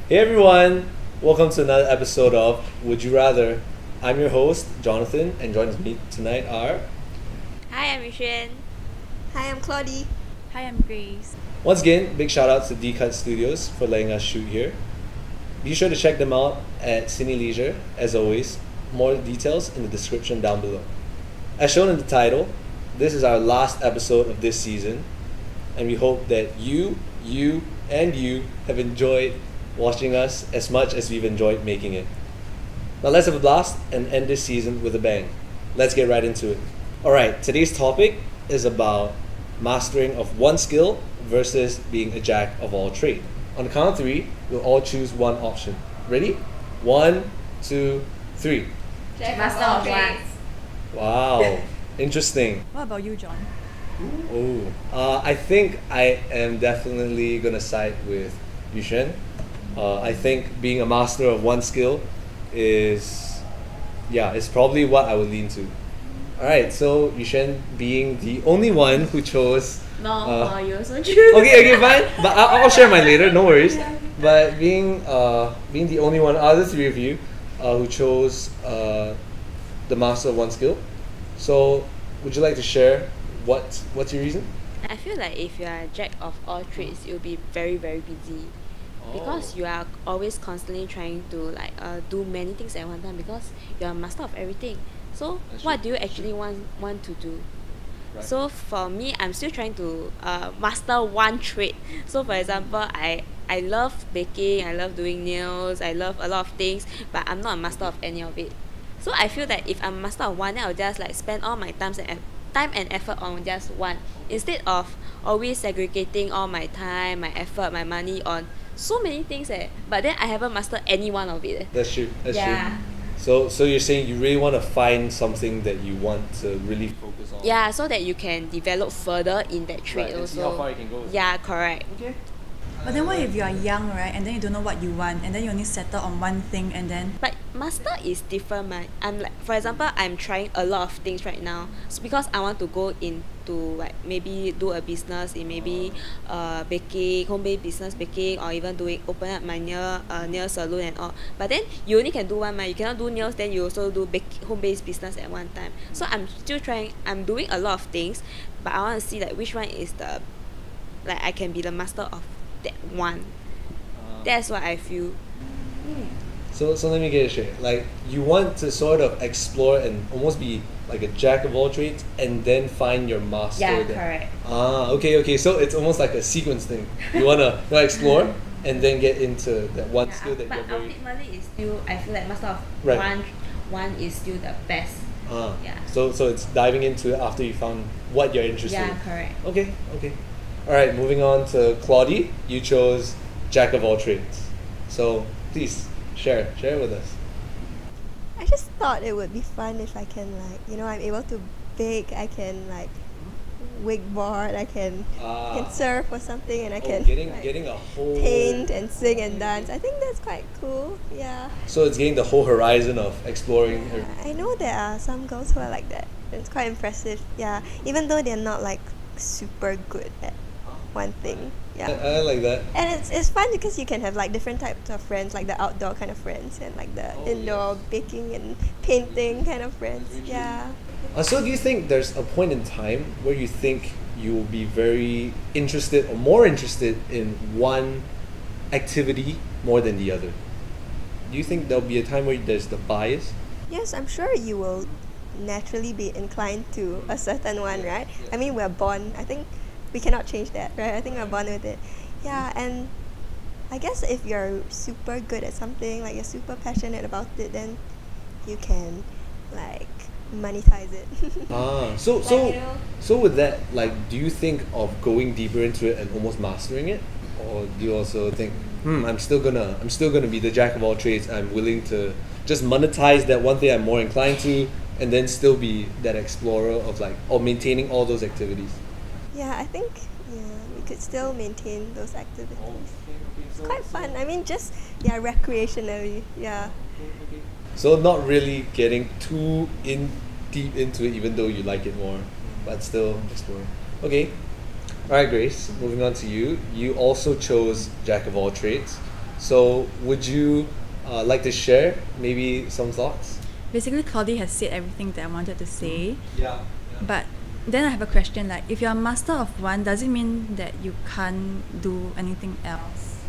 Hey everyone, welcome to another episode of Would You Rather. I'm your host, Jonathan, and joining me tonight are... Hi, I'm Yuxuan. Hi, I'm Claudie. Hi, I'm Grace. Once again, big shout out to D-Cut Studios for letting us shoot here. Be sure to check them out at Cine Leisure. As always, more details in the description down below. As shown in the title, this is our last episode of this season, and we hope that you have enjoyed watching us as much as we've enjoyed making it. Now let's have a blast and end this season with a bang. Let's get right into it. Alright, today's topic is about mastering of one skill versus being a jack of all trades. On the count of three, we'll all choose one option. Ready? 1, 2, 3. Master of One. Wow, interesting. What about you, John? I think I am definitely gonna side with Yuxuan. I think being a master of one skill is probably what I would lean to. Alright, so Yuxuan being the only one who chose... You also choose. Okay, fine. But I'll share mine later, no worries. But being the only one out of the three of you who chose the master of one skill, so would you like to share what's your reason? I feel like if you are a jack of all trades, you'll be very, very busy. Because you are always constantly trying to do many things at one time because you are a master of everything. So what do you actually want to do? Right. So for me, I'm still trying to master one trade. So for example, I love baking, I love doing nails, I love a lot of things, but I'm not a master of any of it. So I feel that if I'm a master of one, then I'll just spend all my time and effort on just one, instead of always segregating all my time, my effort, my money on so many things. But then I haven't mastered any one of it. That's true. Yeah. So you're saying you really want to find something that you want to really focus on. Yeah, so that you can develop further in that trade Right, and also. see how far you can go with it. Yeah, correct. Okay. But then what if you are young, right, and then you don't know what you want, and then you only settle on one thing, and then... But master is different, man. For example, I'm trying a lot of things right now. So because I want to go into maybe do a business in maybe baking, home-based business baking, or even open up my nail salon and all. But then you only can do one, man. You cannot do nails, then you also do home-based business at one time. So I'm still trying. I'm doing a lot of things, but I want to see which one is the I can be the master of that one. That's what I feel. So let me get it straight. You want to sort of explore and almost be like a jack of all trades, and then find your master. Yeah, there. correct. Okay. So it's almost like a sequence thing. You wanna explore and then get into that one skill that but you're very. ultimately, it's still, I feel like master of Right. one is still the best. Yeah. So it's diving into it after you found what you're interested in. Yeah, correct. Okay. Alright, moving on to Claudie. You chose jack of all trades. So please share with us. I just thought it would be fun if I can I'm able to bake, I can wakeboard, I can surf or something, and I can getting a whole paint and sing and dance. I think that's quite cool. Yeah. So it's getting the whole horizon of exploring. I know there are some girls who are like that. It's quite impressive. Yeah. Even though they're not super good at one thing. Yeah. I like that. And it's fun because you can have different types of friends, like the outdoor kind of friends and the indoor baking and painting kind of friends. Yeah. So do you think there's a point in time where you think you will be very interested or more interested in one activity more than the other? Do you think there'll be a time where there's the bias? Yes, I'm sure you will naturally be inclined to a certain one, right? Yeah. I mean, we're born. I think we cannot change that, right? I think we're born with it. Yeah, and I guess if you're super good at something, you're super passionate about it, then you can monetize it. So with that, do you think of going deeper into it and almost mastering it, or do you also think, I'm still gonna be the jack of all trades. I'm willing to just monetize that one thing I'm more inclined to, and then still be that explorer of or maintaining all those activities. Yeah, I think we could still maintain those activities. It's quite fun. I mean, just recreationally. Yeah. So not really getting too deep into it, even though you like it more, but still exploring. Okay. Alright, Grace, moving on to you. You also chose Jack of all trades. So would you like to share maybe some thoughts? Basically, Claudie has said everything that I wanted to say. Yeah. But then I have a question, like, if you're a master of one, does it mean that you can't do anything else?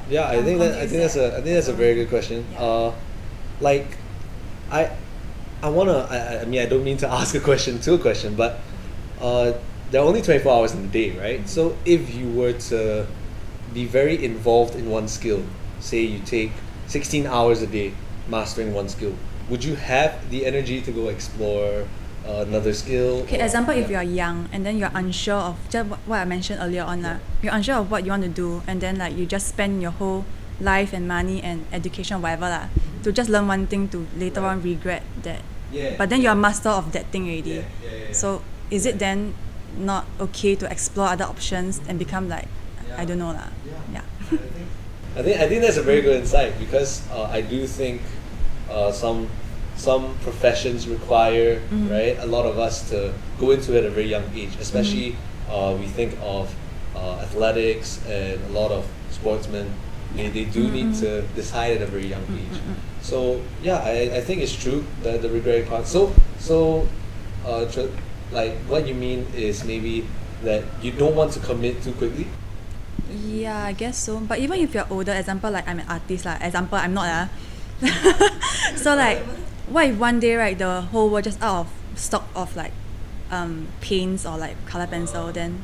Yeah, I I'm think confused that's a very good question. Yeah. Like, I wanna. I mean, I don't mean to ask a question to a question, but there are only 24 hours in the day, right? So if you were to be very involved in one skill, say you take 16 hours a day mastering one skill, would you have the energy to go explore another skill? Okay, example, if you are young and then you're unsure of just what I mentioned earlier on, you're unsure of what you want to do, and then like you just spend your whole life and money and education, whatever, to just learn one thing to later on regret that. But then you're a master of that thing already. So is it then not okay to explore other options and become like, I don't know lah. Yeah. I think that's a very good insight, because I do think some professions require right, a lot of us to go into it at a very young age, especially we think of athletics and a lot of sportsmen. They do need to decide at a very young age. So yeah, I think it's true, the regretting part. Like what you mean is maybe that you don't want to commit too quickly. Yeah, I guess so. But even if you're older, example, like I'm an artist, example, I'm not. So like, what if one day, right, the whole world just out of stock of like paints or like color pencil, then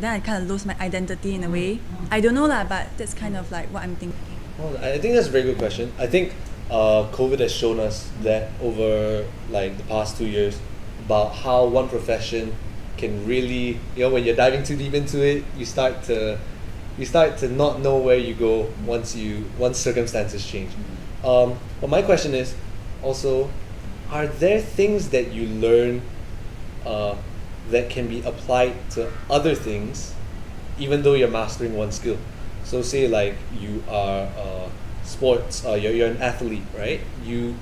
I kind of lose my identity in a way. I don't know lah, but that's kind of like what I'm thinking. Well, I think that's a very good question. I think COVID has shown us that over like the past 2 years, about how one profession can really, when you're diving too deep into it, you start to not know where you go once circumstances change. But my question is also, are there things that you learn that can be applied to other things, even though you're mastering one skill? So say like you are sports, you're an athlete, right? You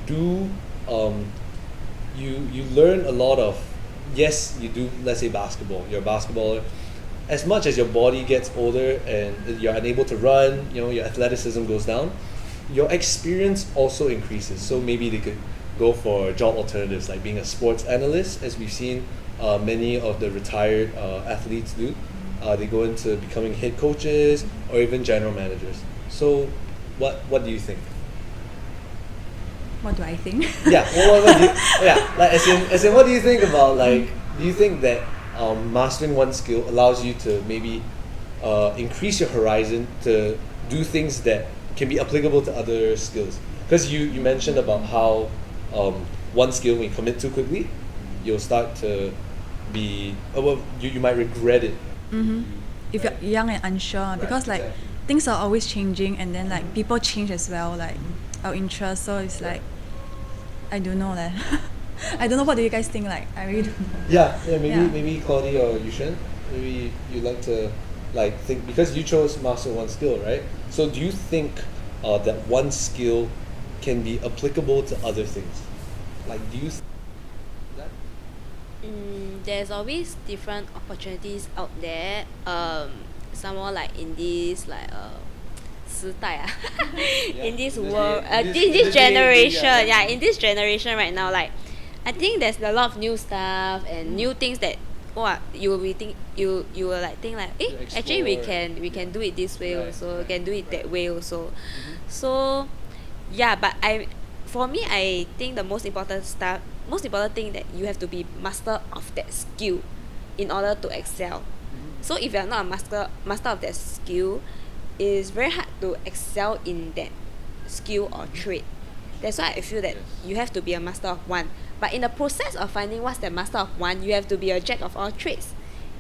do you learn a lot of, yes, you do, let's say basketball, you're a basketballer. As much as your body gets older and you're unable to run, your athleticism goes down, your experience also increases. So maybe they could go for job alternatives like being a sports analyst, as we've seen many of the retired athletes do. They go into becoming head coaches or even general managers. So what do you think? What do I think? Yeah, what do you, like as in what do you think about, like, do you think that mastering one skill allows you to maybe increase your horizon to do things that can be applicable to other skills? Because you mentioned about how one skill, when you commit too quickly, you'll start to be, you might regret it. If you're young and unsure, Right, because like exactly. things are always changing, and then like people change as well, like our interests. So it's like, I don't know lah. I don't know, what do you guys think? Like, I really don't know. Yeah, maybe Yeah. maybe Claudia or Yushen, maybe you'd like to like think, because you chose master one skill, right? So do you think that one skill can be applicable to other things? Like, do you that? There's always different opportunities out there. Some more like in this like 时代in this world, this generation, in this generation right now, like I think there's a lot of new stuff and new things that you will think like actually we can do it this way, also can do it that way also. So yeah, but for me, I think the most important thing that you have to be master of that skill in order to excel. So if you're not a master of that skill, it's very hard to excel in that skill or trait. That's why I feel that you have to be a master of one. But in the process of finding what's the master of one, you have to be a jack of all trades,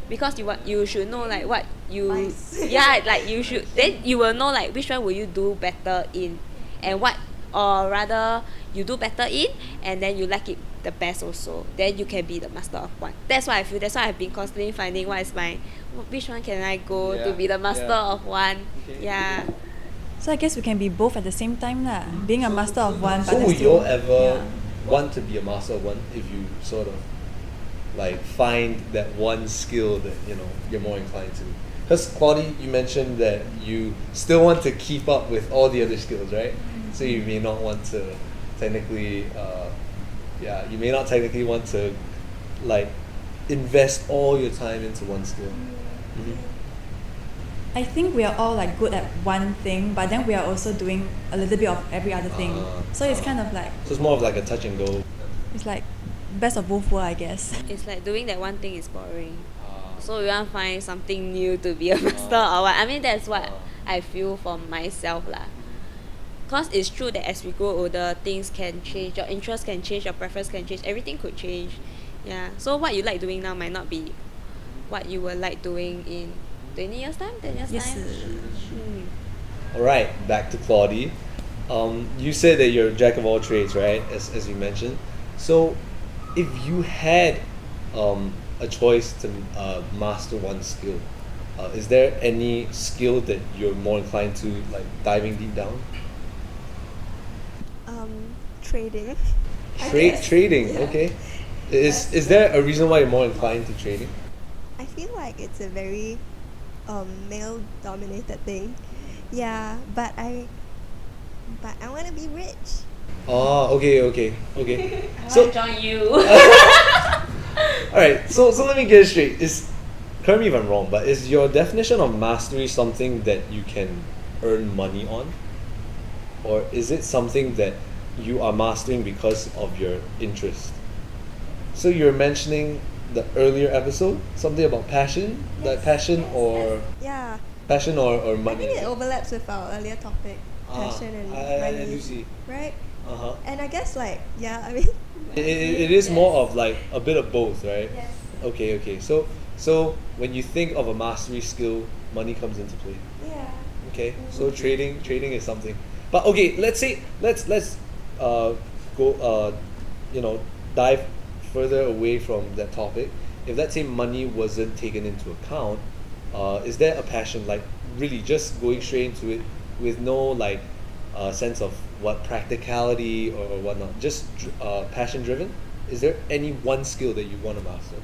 because you should know like what you like you should, then you will know like which one will you do better in, and what, or rather you do better in and then you like it the best also, then you can be the master of one. That's why I feel, that's why I've been constantly finding which one can I go to be the master of one. So I guess we can be both at the same time lah. Being a master of one, but So then will still, you ever want to be a master of one if you sort of like find that one skill that you're more inclined to? Because Claudie, you mentioned that you still want to keep up with all the other skills, right? So you may not want to technically, you may not technically want to like invest all your time into one skill. Mm-hmm. I think we are all like good at one thing, but then we are also doing a little bit of every other thing. So it's kind of like, So it's more of like a touch and go. it's like best of both worlds, I guess. It's like doing that one thing is boring. So we want to find something new to be a master or what. I mean, that's what I feel for myself lah. Because it's true that as we grow older, things can change, your interest can change, your preference can change, everything could change. Yeah. So what you like doing now might not be what you will like doing in 20 years time, 10 years Yes. time. Alright, back to Claudie. You said that you're a jack of all trades, right? As you mentioned. So if you had a choice to master one skill, is there any skill that you're more inclined to like diving deep down? Trading. I guess. Trading, Yeah. okay. Is there a reason why you're more inclined to trading? I feel like it's a very male-dominated thing. Yeah, but I want to be rich. Oh, okay. I So want to join you. alright, so let me get it straight. Correct me if I'm wrong, but is your definition of mastery something that you can earn money on? Or is it something that you are mastering because of your interest? So you're mentioning the earlier episode, something about passion? Like passion or Yeah, passion or I money? think it overlaps with our earlier topic, passion and I money, do see. right? Uh-huh. And I guess like I mean, It is more of like a bit of both, right? yes. Okay. So when you think of a mastery skill, money comes into play. Yeah. Okay, so trading is something. But okay, let's go dive further away from that topic. If let's say money wasn't taken into account, is there a passion, like really just going straight into it with no like sense of what practicality or whatnot, just passion driven? Is there any one skill that you want to master?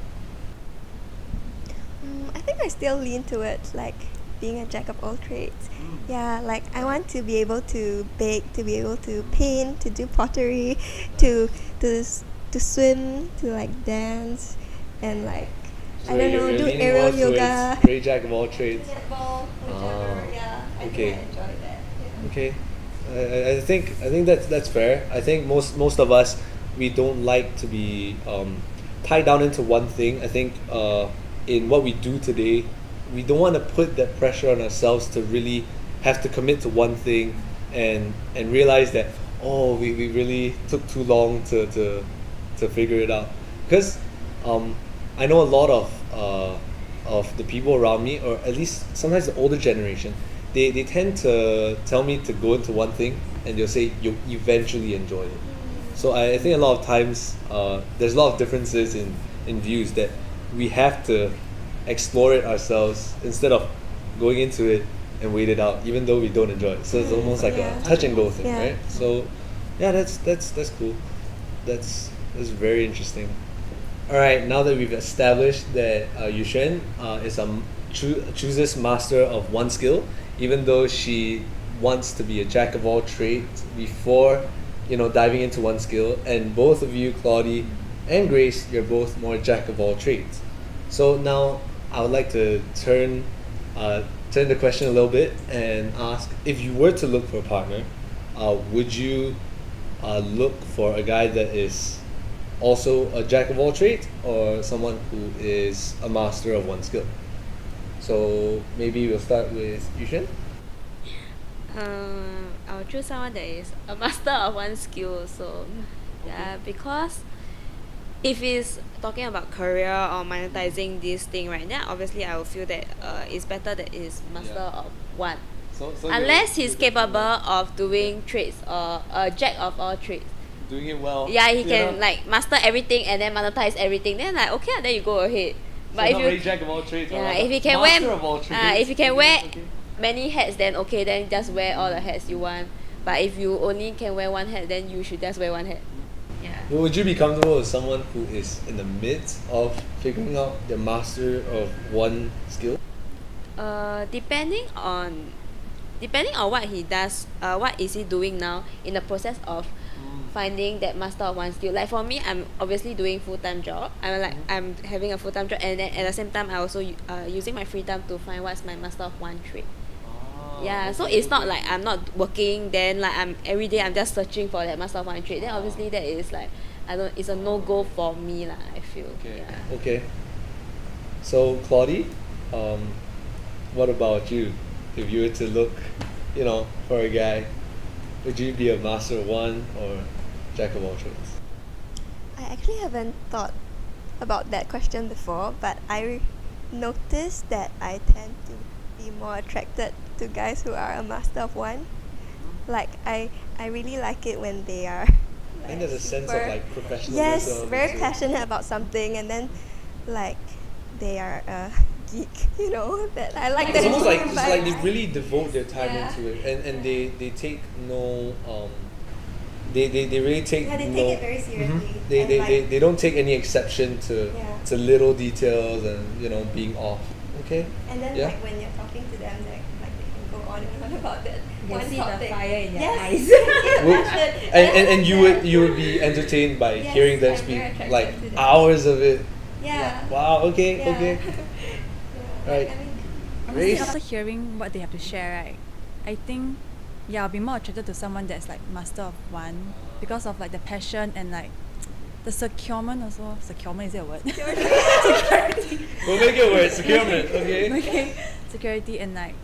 I think I still lean towards like being a jack of all trades. Yeah, like I want to be able to bake, to be able to paint, to do pottery, to swim, to like dance, and like I don't know, you're do leaning aerial more towards yoga. very jack of all trades. Netball, whichever. Yeah, I okay. think I enjoy that. Yeah. Okay, I think that's fair. I think most of us, we don't like to be tied down into one thing. I think in what we do today, we don't want to put that pressure on ourselves to really have to commit to one thing and realize that we really took too long to figure it out. Because I know a lot of the people around me, or at least sometimes the older generation, they tend to tell me to go into one thing and they'll say you'll eventually enjoy it. So I think a lot of times there's a lot of differences in views that we have to explore it ourselves instead of going into it and wait it out, even though we don't enjoy it. So it's almost like Yeah. a touch and go thing, Yeah. right? So yeah, that's cool. That's very interesting. All right, now that we've established that Yushen chooses master of one skill, even though she wants to be a jack of all trades before diving into one skill, and both of you, Claudie and Grace, you're both more jack of all trades. So now I would like to turn the question a little bit and ask, if you were to look for a partner, would you look for a guy that is also a jack of all trades, or someone who is a master of one skill? So maybe we'll start with Yushen. I'll choose someone that is a master of one skill also. Yeah, because if it's talking about career or monetizing this thing right now, obviously I will feel that it's better that he's master of one. So Unless he's capable of doing trades or a jack of all trades. doing it well. Yeah, he can like master everything and then monetize everything. Then like okay, then you go ahead. But if you jack of all trades, yeah, if you can wear many hats, then okay, then just wear all the hats you want. But if you only can wear one hat, then you should just wear one hat. Yeah. Would you be comfortable with someone who is in the midst of figuring out the master of one skill? Depending on what he does, what is he doing now in the process of finding that master of one skill. Like for me, I'm obviously doing full-time job. I'm having a full-time job, and then at the same time I also using my free time to find what's my master of one trait. Yeah, so it's not like I'm not working, then like I'm every day I'm just searching for that master of one trait. Then obviously that is like it's a no go for me lah, I feel. Okay. Yeah. Okay. So Claudie, what about you? If you were to look, for a guy, would you be a master of one or jack of all trades? I actually haven't thought about that question before, but I noticed that I tend to be more attracted to guys who are a master of one. Like I really like it when they are. I think there's a sense of like professionalism. Yes, very too. passionate about something, and then like they are a geek. That I like. It's that almost like vibe. they really devote their time Yeah. into it, and they take no they really take Yeah, they no, take it very seriously. Mhm. They, and they, like, they don't take any exception to Yeah. to little details and being off. Okay. And then Yeah. like when you're talking to them, they can go on and on about that. You one see the topic. fire in their Yes. eyes. Yeah, Would- passion. and you would be entertained by Yes, hearing them I'm speak very attracted like to that. hours of it. Yeah. Wow. Okay. Yeah. Okay. Yeah. Right. I mean, Honestly, Race. after hearing what they have to share, right, I think, I'll be more attracted to someone that's like master of one because of like the passion and like the securement also. Securement, is it a word? We'll make it work. Securement. Okay. Okay. Security and like,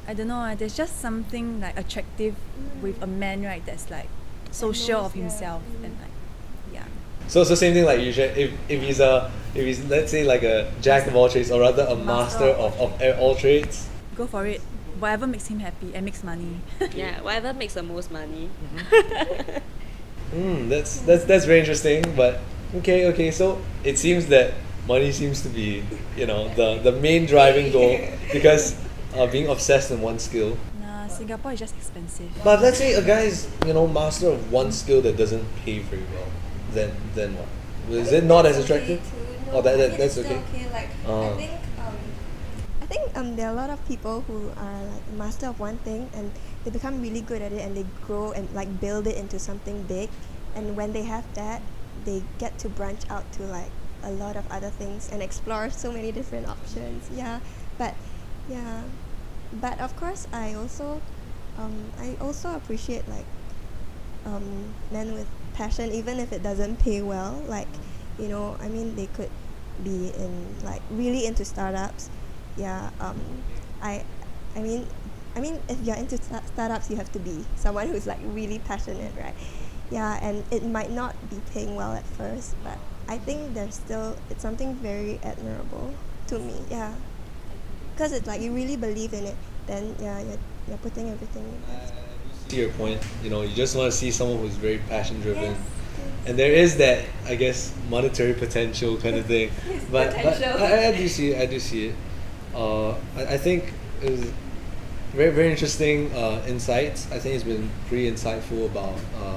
I don't know, there's just something like attractive with a man, right, that's like so sure of yeah. himself and like, yeah. So same thing like you said. If he's let's say like a jack of all trades or rather a master of all trades. Go for it. Whatever makes him happy and makes money. Yeah, whatever makes the most money. That's very interesting. But okay. So it seems that money seems to be the main driving goal because being obsessed in one skill. Nah, Singapore is just expensive. But let's say a guy is master of one skill that doesn't pay very well. Then what? Is it not as that's okay attractive? too. Oh, No, I that's think it's still okay. Like Ah. I think there are a lot of people who are like master of one thing and they become really good at it and they grow and like build it into something big, and when they have that, they get to branch out to like a lot of other things and explore so many different options. But of course I also appreciate like men with passion, even if it doesn't pay well. Like they could be in like really into startups. I mean if you're into startups, you have to be someone who's like really passionate, right? And it might not be paying well at first, but I think it's something very admirable to me. Because it's like you really believe in it, then you're putting everything in it. To your point, you just want to see someone who's very passion driven. Yes. And there is that, I guess, monetary potential kind of thing. but potential. I do see it. I think it was very, very interesting insights. I think it's been pretty insightful about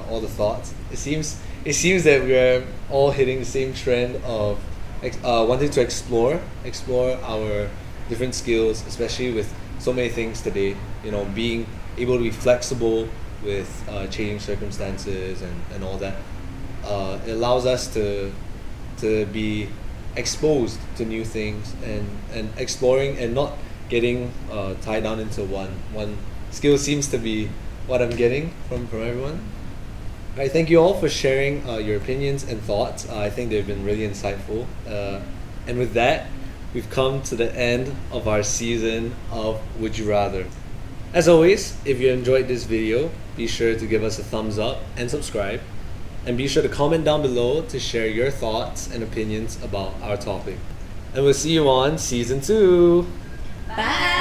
all the thoughts. It seems that we're all hitting the same trend of wanting to explore our different skills, especially with so many things today. Being able to be flexible with changing circumstances and all that. It allows us to be exposed to new things and exploring and not getting tied down into one skill seems to be what I'm getting from everyone. I thank you all for sharing your opinions and thoughts. I think they've been really insightful. And with that, we've come to the end of our season of Would You Rather. As always, if you enjoyed this video, be sure to give us a thumbs up and subscribe. And be sure to comment down below to share your thoughts and opinions about our topic. And we'll see you on season 2. Bye.